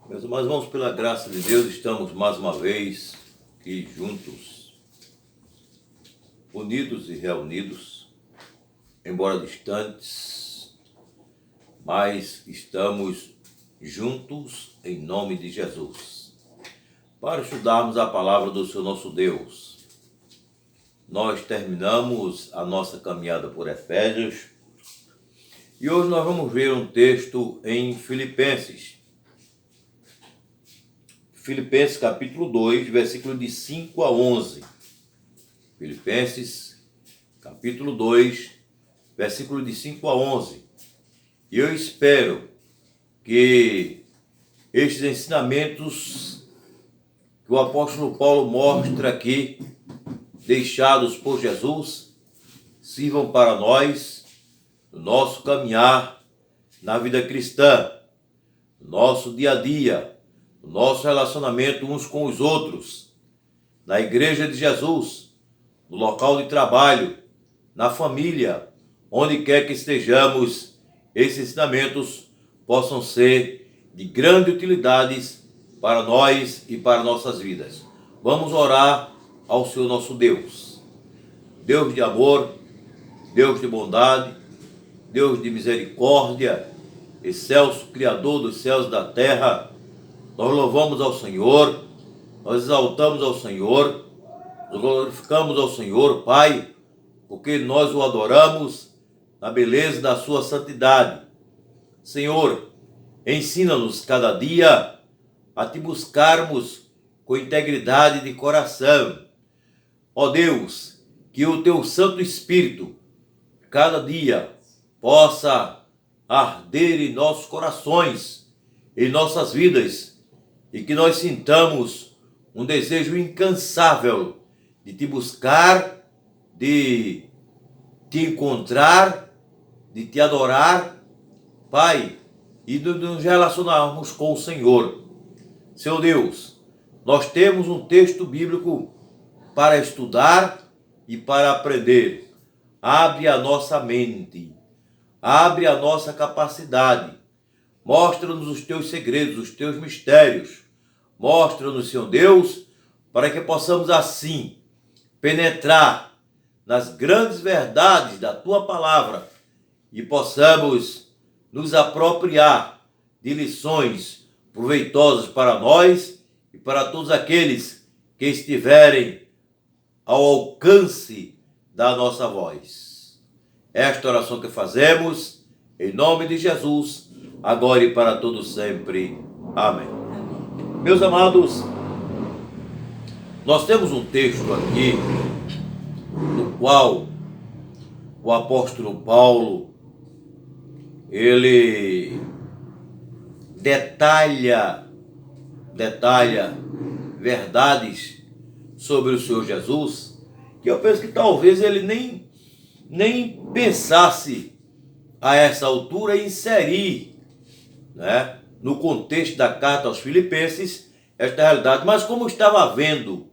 Meus irmãos, pela graça de Deus, estamos mais uma vez aqui juntos, unidos e reunidos, embora distantes, mas estamos juntos em nome de Jesus, para estudarmos a palavra do Senhor nosso Deus. Nós terminamos a nossa caminhada por Efésios e hoje nós vamos ver um texto em Filipenses capítulo 2, versículo de 5 a 11. Filipenses capítulo 2, versículo de 5 a 11. E eu espero que estes ensinamentos que o apóstolo Paulo mostra aqui, deixados por Jesus, sirvam para nós no nosso caminhar na vida cristã, no nosso dia a dia, o nosso relacionamento uns com os outros, na igreja de Jesus, no local de trabalho, na família, onde quer que estejamos, esses ensinamentos possam ser de grande utilidade para nós e para nossas vidas. Vamos orar ao Senhor nosso Deus. Deus de amor, Deus de bondade, Deus de misericórdia, excelso Criador dos céus e da terra, nós louvamos ao Senhor, nós exaltamos ao Senhor, nós glorificamos ao Senhor, Pai, porque nós o adoramos na beleza da sua santidade. Senhor, ensina-nos cada dia a te buscarmos com integridade de coração. Ó Deus, que o teu Santo Espírito cada dia possa arder em nossos corações, em nossas vidas, e que nós sintamos um desejo incansável de te buscar, de te encontrar, de te adorar, Pai, e de nos relacionarmos com o Senhor. Seu Deus, nós temos um texto bíblico para estudar e para aprender. Abre a nossa mente, abre a nossa capacidade, mostra-nos os teus segredos, os teus mistérios. Mostra-nos, Senhor Deus, para que possamos assim penetrar nas grandes verdades da tua palavra e possamos nos apropriar de lições proveitosas para nós e para todos aqueles que estiverem ao alcance da nossa voz. Esta oração que fazemos, em nome de Jesus, agora e para todos sempre. Amém. Meus amados, nós temos um texto aqui no qual o apóstolo Paulo, ele detalha verdades sobre o Senhor Jesus, que eu penso que talvez ele nem pensasse a essa altura inserir, né, no contexto da carta aos Filipenses, esta realidade, mas como estava havendo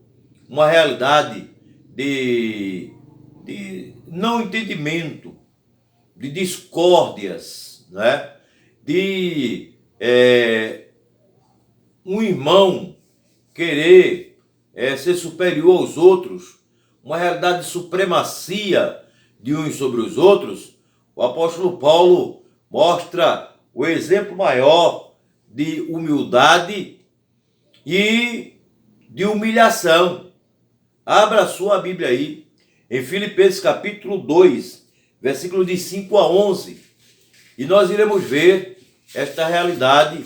uma realidade de não entendimento, de discórdias, né, de um irmão querer ser superior aos outros, uma realidade de supremacia de uns sobre os outros, o apóstolo Paulo mostra o exemplo maior de humildade e de humilhação. Abra a sua Bíblia aí, em Filipenses capítulo 2, versículo de 5 a 11. E nós iremos ver esta realidade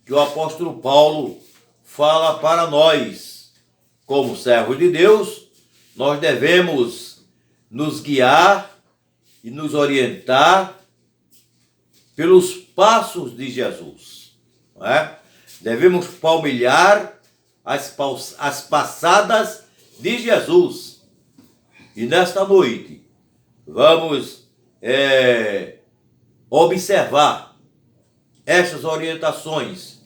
que o apóstolo Paulo fala para nós. Como servos de Deus, nós devemos nos guiar e nos orientar pelos passos de Jesus. Não é? Devemos palmilhar as passadas de Jesus. E nesta noite, vamos observar estas orientações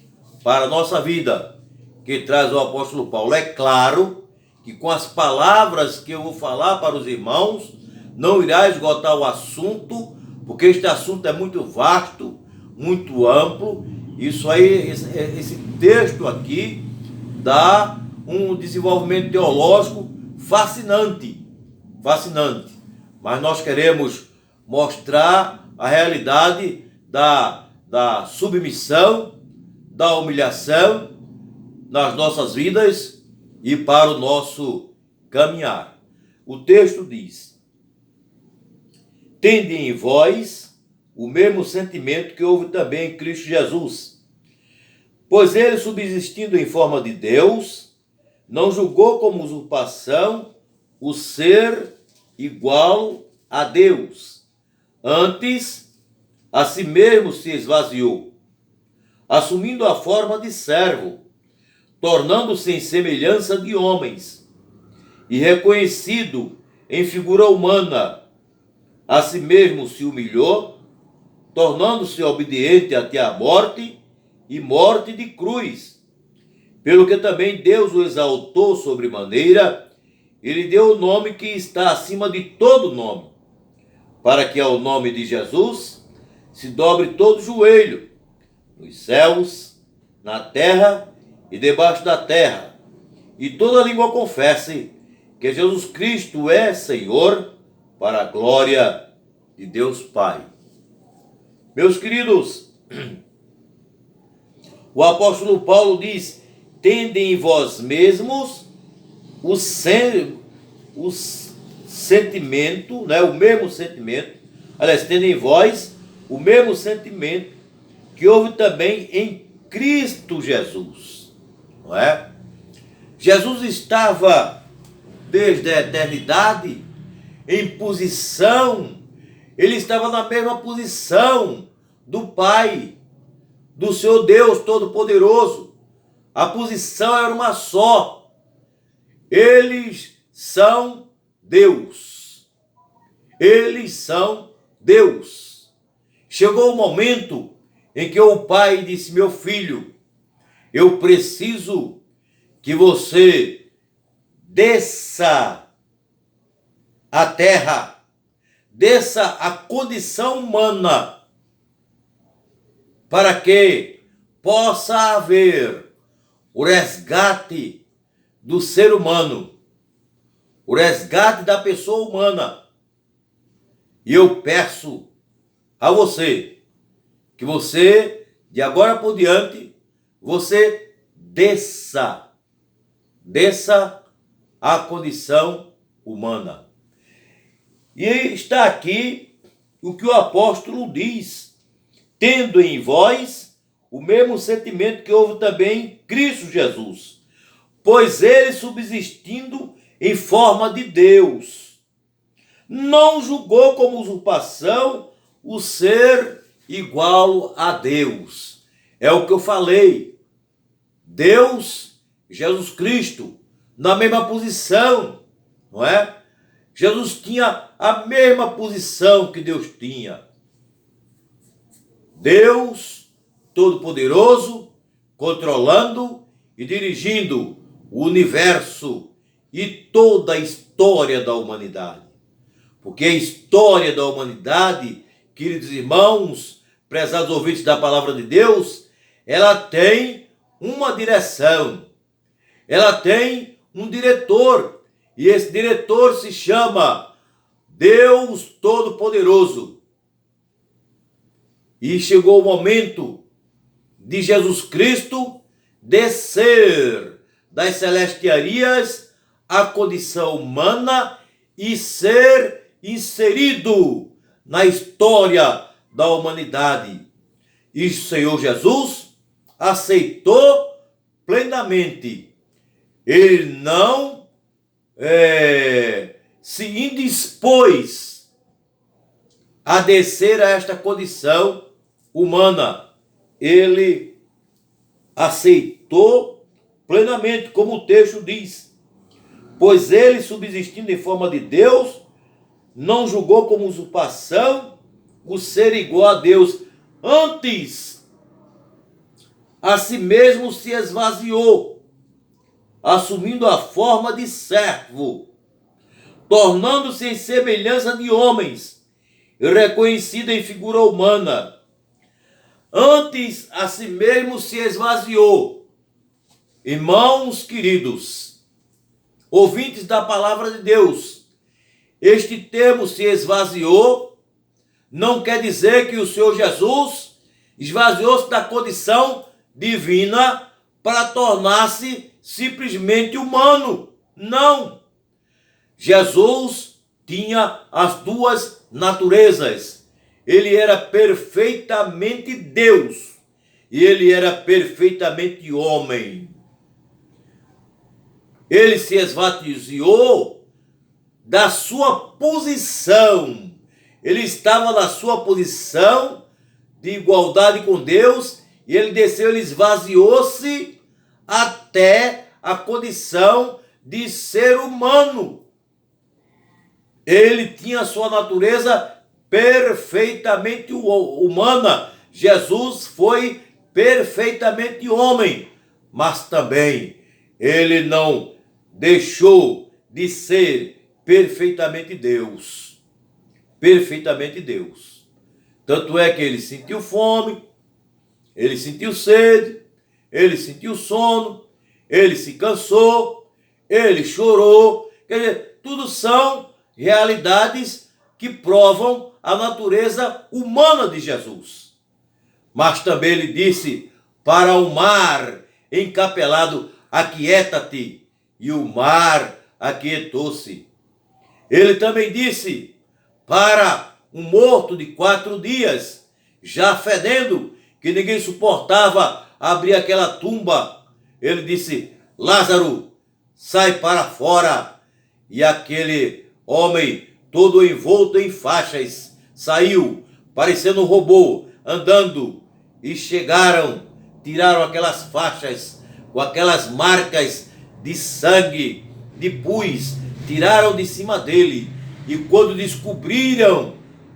para a nossa vida que traz o apóstolo Paulo. É claro que com as palavras que eu vou falar para os irmãos, não irá esgotar o assunto, porque este assunto é muito vasto, muito amplo Isso aí, esse texto aqui dá um desenvolvimento teológico fascinante, fascinante. Mas nós queremos mostrar a realidade da submissão, da humilhação nas nossas vidas e para o nosso caminhar. O texto diz: tende em vós o mesmo sentimento que houve também em Cristo Jesus, pois ele, subsistindo em forma de Deus, não julgou como usurpação o ser igual a Deus. Antes, a si mesmo se esvaziou, assumindo a forma de servo, tornando-se em semelhança de homens, e reconhecido em figura humana, a si mesmo se humilhou, tornando-se obediente até a morte, e morte de cruz. Pelo que também Deus o exaltou sobremaneira, e lhe deu o nome que está acima de todo nome, para que ao nome de Jesus se dobre todo joelho, nos céus, na terra e debaixo da terra, e toda língua confesse que Jesus Cristo é Senhor, para a glória de Deus Pai. Meus queridos, o apóstolo Paulo diz: tende em vós mesmos o sentimento, né, o mesmo sentimento, aliás, tende em vós o mesmo sentimento que houve também em Cristo Jesus, não é? Jesus estava desde a eternidade em posição, ele estava na mesma posição do Pai, do Senhor Deus Todo-Poderoso. A posição era uma só. Eles são Deus. Eles são Deus. Chegou o momento em que o Pai disse: meu filho, eu preciso que você desça a terra, desça a condição humana, para que possa haver o resgate do ser humano, o resgate da pessoa humana. E eu peço a você que você, de agora por diante, você desça a condição humana. E está aqui o que o apóstolo diz: tendo em vós o mesmo sentimento que houve também em Cristo Jesus, pois ele, subsistindo em forma de Deus, não julgou como usurpação o ser igual a Deus. É o que eu falei. Deus, Jesus Cristo, na mesma posição, não é? Jesus tinha a mesma posição que Deus tinha. Deus Todo-Poderoso, controlando e dirigindo o universo e toda a história da humanidade. Porque a história da humanidade, queridos irmãos, prezados ouvintes da palavra de Deus, ela tem uma direção, ela tem um diretor, e esse diretor se chama Deus Todo-Poderoso. E chegou o momento de Jesus Cristo descer das celestiarias à condição humana e ser inserido na história da humanidade. E o Senhor Jesus aceitou plenamente. Ele não se indispôs a descer a esta condição humana. Ele aceitou plenamente, como o texto diz, pois ele, subsistindo em forma de Deus, não julgou como usurpação o ser igual a Deus. Antes, a si mesmo se esvaziou, assumindo a forma de servo, tornando-se em semelhança de homens, e reconhecido em figura humana. antes a si mesmo se esvaziou. Irmãos queridos, ouvintes da palavra de Deus, este termo se esvaziou não quer dizer que o Senhor Jesus esvaziou-se da condição divina para tornar-se simplesmente humano. Não. Jesus tinha as duas naturezas. Ele era perfeitamente Deus e ele era perfeitamente homem. Ele se esvaziou da sua posição. Ele estava na sua posição de igualdade com Deus e ele desceu, ele esvaziou-se até a condição de ser humano. Ele tinha a sua natureza perfeitamente humana. Jesus foi perfeitamente homem, mas também ele não deixou de ser perfeitamente Deus. Perfeitamente Deus. Tanto é que ele sentiu fome, ele sentiu sede, ele sentiu sono, ele se cansou, ele chorou. Quer dizer, tudo são realidades que provam a natureza humana de Jesus. Mas também ele disse para o mar encapelado: aquieta-te, e o mar aquietou-se. Ele também disse para um morto de 4 dias, já fedendo, que ninguém suportava abrir aquela tumba. Ele disse: Lázaro, sai para fora. E aquele homem, todo envolto em faixas, saiu, parecendo um robô, andando. E chegaram, tiraram aquelas faixas, com aquelas marcas de sangue, de pus, tiraram de cima dele. E quando descobriram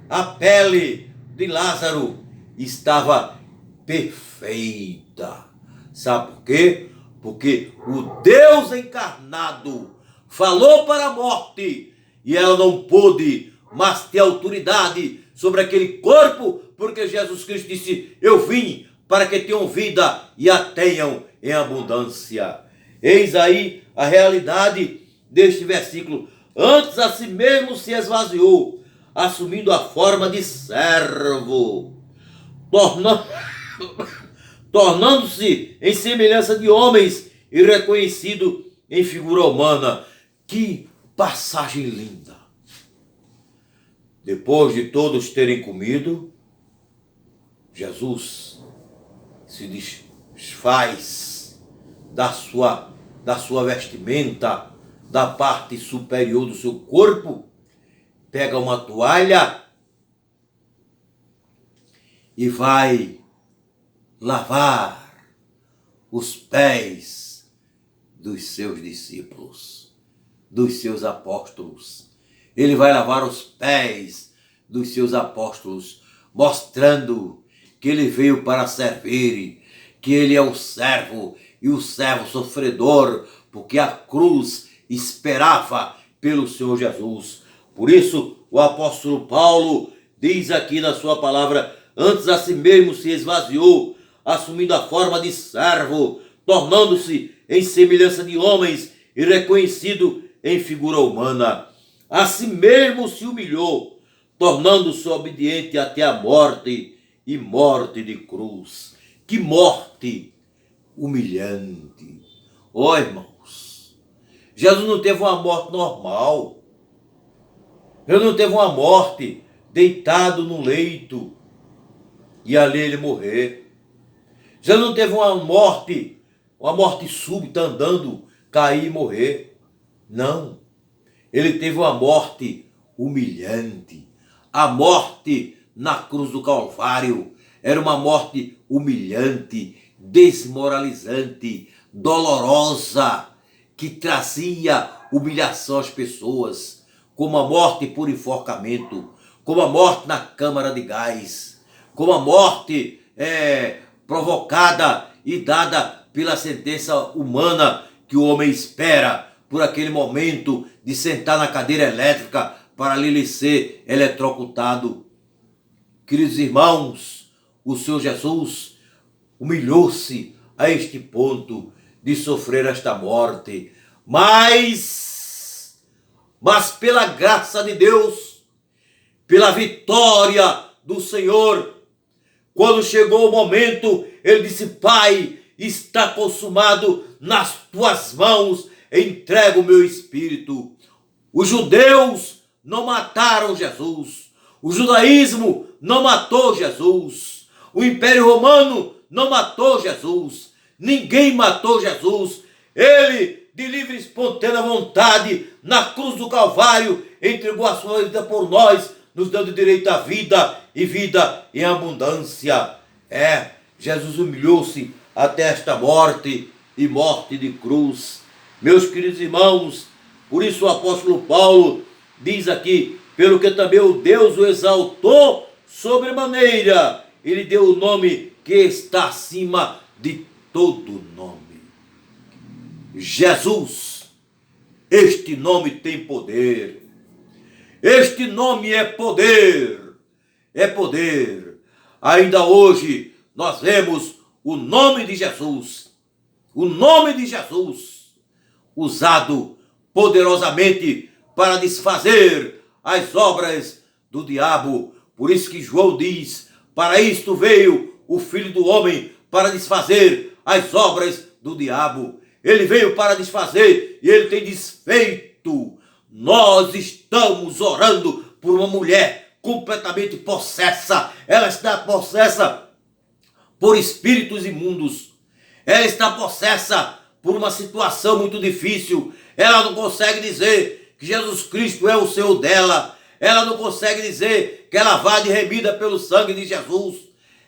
a pele de Lázaro, estava perfeita. Sabe por quê? Porque o Deus encarnado falou para a morte e ela não pôde mais ter autoridade sobre aquele corpo, porque Jesus Cristo disse: eu vim para que tenham vida e a tenham em abundância. Eis aí a realidade deste versículo. Antes a si mesmo se esvaziou, assumindo a forma de servo, tornando-se em semelhança de homens e reconhecido em figura humana. Que passagem linda! Depois de todos terem comido, Jesus se desfaz da sua vestimenta, da parte superior do seu corpo, pega uma toalha e vai lavar os pés dos seus discípulos, dos seus apóstolos. Ele vai lavar os pés dos seus apóstolos, mostrando que ele veio para servir, que ele é o servo e o servo sofredor, porque a cruz esperava pelo Senhor Jesus. Por isso, o apóstolo Paulo diz aqui na sua palavra: antes a si mesmo se esvaziou, assumindo a forma de servo, tornando-se em semelhança de homens e reconhecido em figura humana. A si mesmo se humilhou, tornando-se obediente até a morte e morte de cruz. Que morte humilhante! Ó, irmãos, Jesus não teve uma morte normal. Ele não teve uma morte deitado no leito e ali ele morrer. Jesus não teve uma morte súbita, andando, cair e morrer. Não. Ele teve uma morte humilhante. A morte na cruz do Calvário era uma morte humilhante, desmoralizante, dolorosa, que trazia humilhação às pessoas, como a morte por enforcamento, como a morte na câmara de gás, como a morte provocada e dada pela sentença humana que o homem espera por aquele momento de sentar na cadeira elétrica para ali lhe ser eletrocutado. Queridos irmãos, o Senhor Jesus humilhou-se a este ponto de sofrer esta morte. Mas pela graça de Deus, pela vitória do Senhor, quando chegou o momento, ele disse: Pai, está consumado, nas tuas mãos entrego o meu espírito. Os judeus não mataram Jesus. O judaísmo não matou Jesus. O Império Romano não matou Jesus. Ninguém matou Jesus. Ele, de livre e espontânea vontade, na cruz do Calvário, entregou a sua vida por nós, nos dando direito à vida e vida em abundância. Jesus humilhou-se até esta morte e morte de cruz. Meus queridos irmãos, por isso o apóstolo Paulo diz aqui: pelo que também o Deus o exaltou sobremaneira, ele deu o nome que está acima de todo nome. Jesus, este nome tem poder. Este nome é poder. É poder. Ainda hoje nós vemos o nome de Jesus. O nome de Jesus usado poderosamente para desfazer as obras do diabo. Por isso que João diz: para isto veio o Filho do Homem, para desfazer as obras do diabo. Ele veio para desfazer e ele tem desfeito. Nós estamos orando por uma mulher completamente possessa. Ela está possessa por espíritos imundos. Ela está possessa por uma situação muito difícil. Ela não consegue dizer que Jesus Cristo é o Senhor dela. Ela não consegue dizer que ela vai remida pelo sangue de Jesus.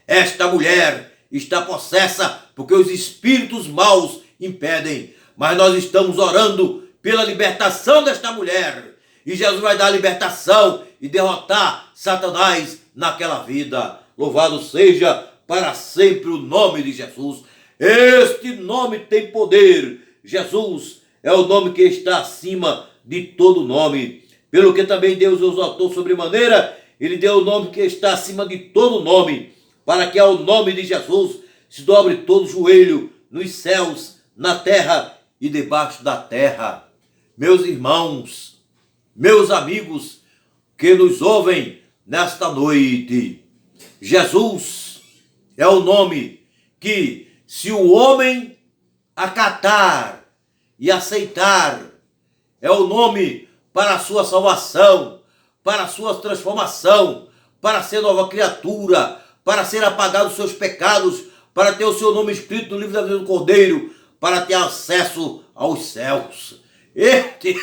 Esta mulher está possessa porque os espíritos maus impedem. Mas nós estamos orando pela libertação desta mulher. E Jesus vai dar a libertação e derrotar Satanás naquela vida. Louvado seja para sempre o nome de Jesus. Este nome tem poder. Jesus é o nome que está acima de todo nome. Pelo que também Deus o exaltou sobremaneira, ele deu o nome que está acima de todo nome, para que ao nome de Jesus se dobre todo joelho nos céus, na terra e debaixo da terra. Meus irmãos, meus amigos que nos ouvem nesta noite, Jesus é o nome que, se o homem acatar e aceitar, é o nome para a sua salvação, para a sua transformação, para ser nova criatura, para ser apagado os seus pecados, para ter o seu nome escrito no livro da vida do Cordeiro, para ter acesso aos céus. Este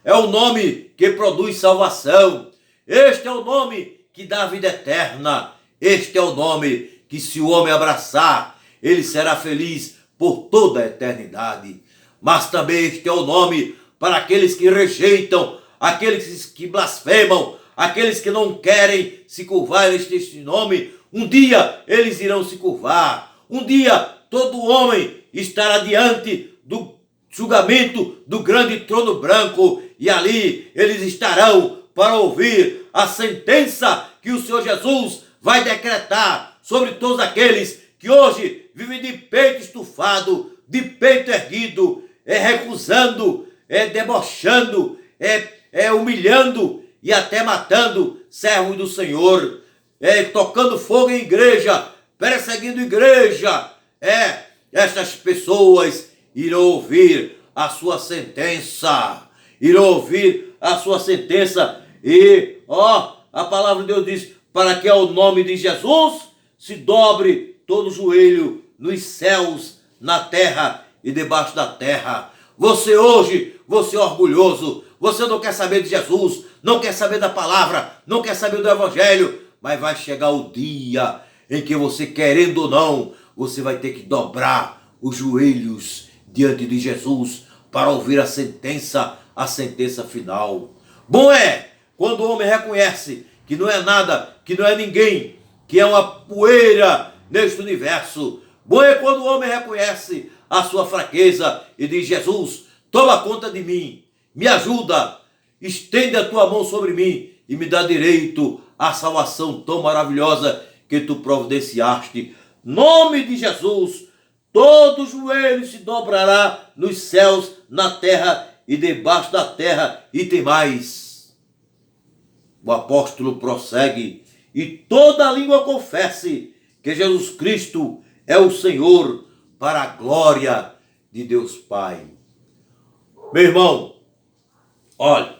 é o nome que produz salvação. Este é o nome que dá vida eterna. Este é o nome que, se o homem abraçar, ele será feliz por toda a eternidade. Mas também este é o nome para aqueles que rejeitam, aqueles que blasfemam, aqueles que não querem se curvar a este nome. Um dia eles irão se curvar. Um dia todo homem estará diante do julgamento do grande trono branco, e ali eles estarão para ouvir a sentença que o Senhor Jesus vai decretar sobre todos aqueles que hoje vivem de peito estufado, de peito erguido, recusando, debochando, humilhando e até matando servos do Senhor, tocando fogo em igreja, perseguindo igreja. Estas pessoas irão ouvir a sua sentença. Irão ouvir a sua sentença. E, a palavra de Deus diz: para que ao nome de Jesus se dobre todo o joelho nos céus, na terra e debaixo da terra. Você hoje, você é orgulhoso, você não quer saber de Jesus, não quer saber da palavra, não quer saber do evangelho, mas vai chegar o dia em que você, querendo ou não, você vai ter que dobrar os joelhos diante de Jesus para ouvir a sentença final. Bom é quando o homem reconhece que não é nada, que não é ninguém, que é uma poeira neste universo. Bom é quando o homem reconhece a sua fraqueza e diz: Jesus, toma conta de mim, me ajuda, estende a tua mão sobre mim e me dá direito à salvação tão maravilhosa que tu providenciaste. Nome de Jesus, todo joelho se dobrará nos céus, na terra e debaixo da terra, e tem mais. O apóstolo prossegue: e toda língua confesse que Jesus Cristo é o Senhor, para a glória de Deus Pai. Meu irmão, olha,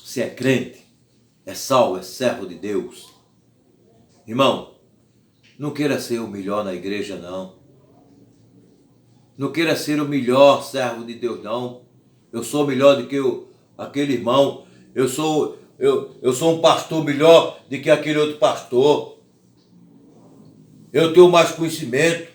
se é crente, é salvo, é servo de Deus. Irmão, não queira ser o melhor na igreja, não. Não queira ser o melhor servo de Deus, não. Eu sou melhor do que aquele irmão. Eu sou um pastor melhor do que aquele outro pastor. Eu tenho mais conhecimento.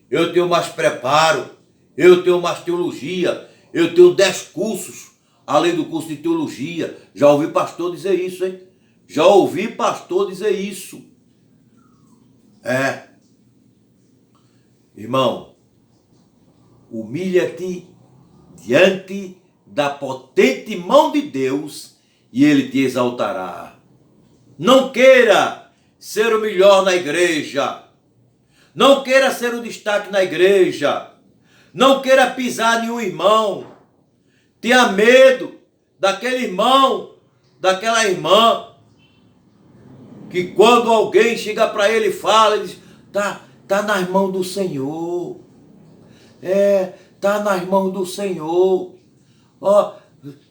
Eu tenho mais preparo. Eu tenho mais teologia. Eu tenho 10 cursos, além do curso de teologia. Já ouvi pastor dizer isso, hein? Já ouvi pastor dizer isso. Irmão, humilha-te diante da potente mão de Deus e Ele te exaltará. Não queira ser o melhor na igreja. Não queira ser o destaque na igreja. Não queira pisar nenhum irmão. Tenha medo daquele irmão, daquela irmã, que quando alguém chega para ele e fala, ele diz: tá nas mãos do Senhor. Tá nas mãos do Senhor.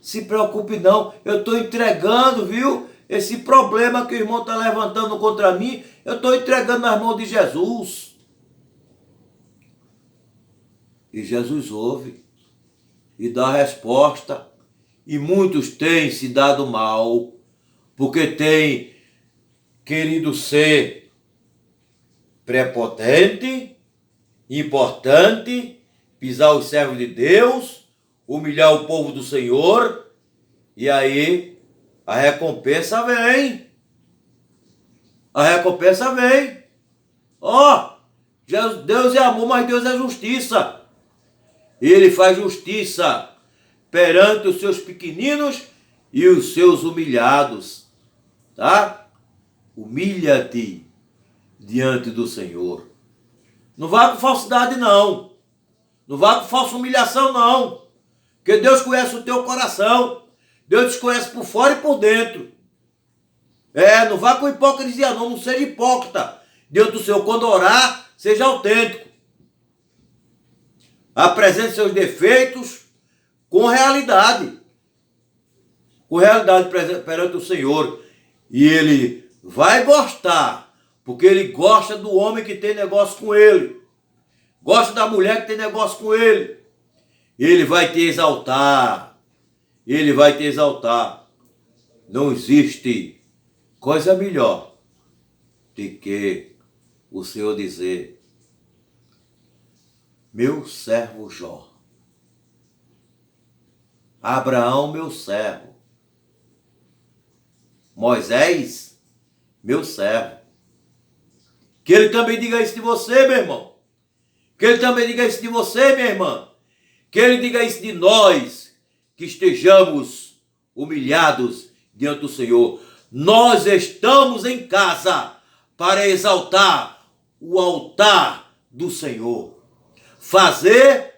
Se preocupe não, eu estou entregando, viu? Esse problema que o irmão está levantando contra mim, eu estou entregando nas mãos de Jesus. E Jesus ouve e dá a resposta. E muitos têm se dado mal, porque têm querido ser prepotente, importante, pisar os servos de Deus, humilhar o povo do Senhor, e aí a recompensa vem. A recompensa vem. Deus é amor, mas Deus é justiça. Ele faz justiça perante os seus pequeninos e os seus humilhados. Tá? Humilha-te diante do Senhor. Não vá com falsidade, não. Não vá com falsa humilhação, não. Porque Deus conhece o teu coração. Deus te conhece por fora e por dentro. Não vá com hipocrisia, não. Não seja hipócrita diante do Senhor. Quando orar, seja autêntico. Apresente seus defeitos com realidade. Com realidade perante o Senhor. E Ele vai gostar, porque Ele gosta do homem que tem negócio com Ele. Gosta da mulher que tem negócio com Ele. Ele vai te exaltar. Ele vai te exaltar. Não existe coisa melhor do que o Senhor dizer: meu servo Jó, Abraão, meu servo, Moisés, meu servo. Que Ele também diga isso de você, meu irmão. Que Ele também diga isso de você, minha irmã. Que Ele diga isso de nós, que estejamos humilhados diante do Senhor. Nós estamos em casa para exaltar o altar do Senhor. Fazer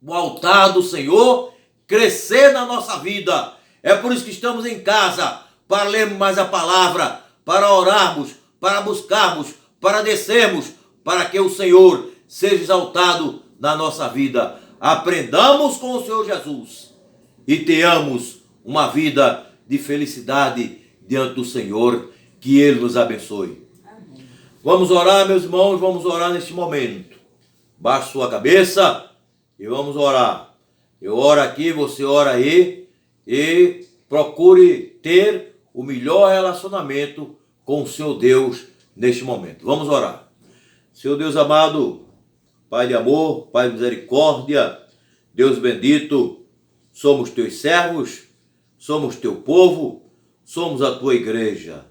o altar do Senhor crescer na nossa vida. É por isso que estamos em casa, para lermos mais a palavra, para orarmos, para buscarmos, para descermos, para que o Senhor seja exaltado na nossa vida. Aprendamos com o Senhor Jesus e tenhamos uma vida de felicidade diante do Senhor. Que Ele nos abençoe. Amém. Vamos orar, meus irmãos, vamos orar neste momento. Baixe sua cabeça e vamos orar. Eu oro aqui, você ora aí, e procure ter o melhor relacionamento com o seu Deus neste momento. Vamos orar. Senhor Deus amado, Pai de amor, Pai de misericórdia, Deus bendito, somos teus servos, somos teu povo, somos a tua igreja.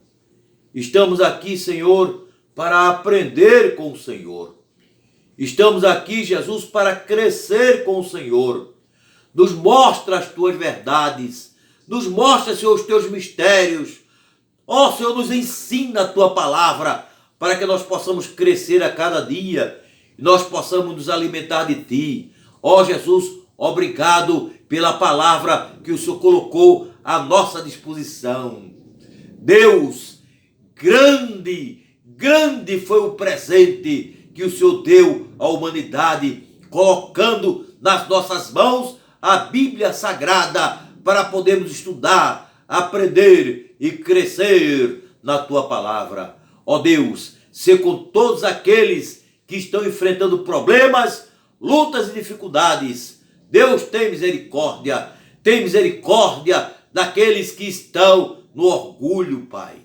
Estamos aqui, Senhor, para aprender com o Senhor. Estamos aqui, Jesus, para crescer com o Senhor. Nos mostra as tuas verdades, nos mostra, Senhor, os teus mistérios, Ó Senhor, nos ensina a tua palavra para que nós possamos crescer a cada dia e nós possamos nos alimentar de ti. Ó Jesus, obrigado pela palavra que o Senhor colocou à nossa disposição. Deus, grande foi o presente que o Senhor deu à humanidade, colocando nas nossas mãos a Bíblia Sagrada para podermos estudar, aprender e crescer na tua palavra. Ó Deus, ser com todos aqueles que estão enfrentando problemas, lutas e dificuldades. Deus, tem misericórdia daqueles que estão no orgulho, Pai.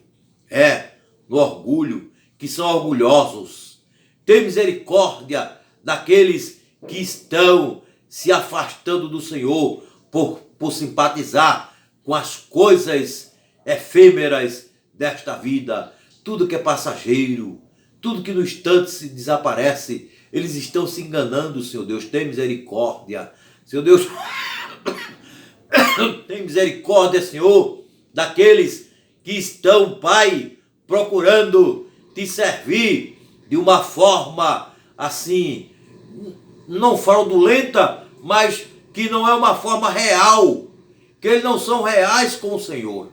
No orgulho, que são orgulhosos. Tem misericórdia daqueles que estão se afastando do Senhor por simpatizar com as coisas efêmeras desta vida. Tudo que é passageiro, tudo que no instante se desaparece, eles estão se enganando, Senhor Deus. Tem misericórdia, Senhor Deus. Tem misericórdia, Senhor, daqueles que estão, Pai, procurando te servir de uma forma assim, não fraudulenta, mas que não é uma forma real, que eles não são reais com o Senhor,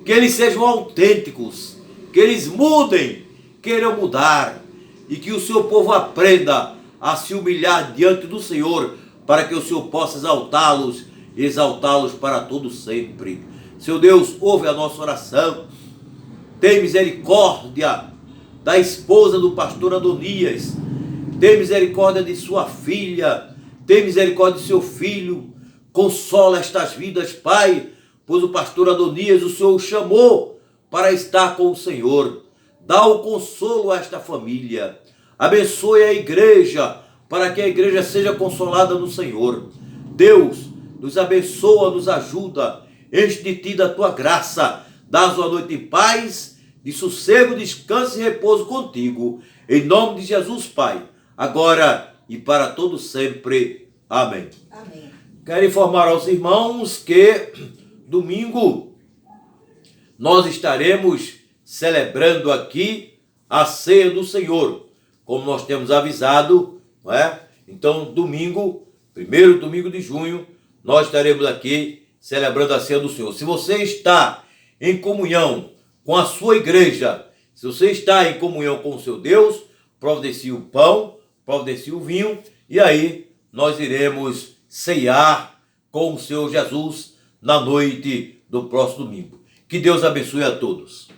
que eles sejam autênticos, que eles mudem, queiram mudar, e que o seu povo aprenda a se humilhar diante do Senhor, para que o Senhor possa exaltá-los e exaltá-los para todo sempre. Seu Deus, ouve a nossa oração. Tem misericórdia da esposa do pastor Adonias. Tem misericórdia de sua filha. Tem misericórdia de seu filho. Consola estas vidas, Pai, pois o pastor Adonias, o Senhor o chamou para estar com o Senhor. Dá o consolo a esta família. Abençoe a igreja, para que a igreja seja consolada no Senhor. Deus, nos abençoa, nos ajuda. Enche de ti da tua graça. Dás uma noite em paz, de sossego, descanso e repouso contigo. Em nome de Jesus, Pai, agora e para todo sempre. Amém. Amém. Quero informar aos irmãos que domingo nós estaremos celebrando aqui a ceia do Senhor, como nós temos avisado, não é? Então, domingo, primeiro domingo de junho, nós estaremos aqui celebrando a ceia do Senhor. Se você está em comunhão com a sua igreja, se você está em comunhão com o seu Deus, providencie o pão, providencie o vinho, e aí nós iremos ceiar com o Senhor Jesus na noite do próximo domingo. Que Deus abençoe a todos.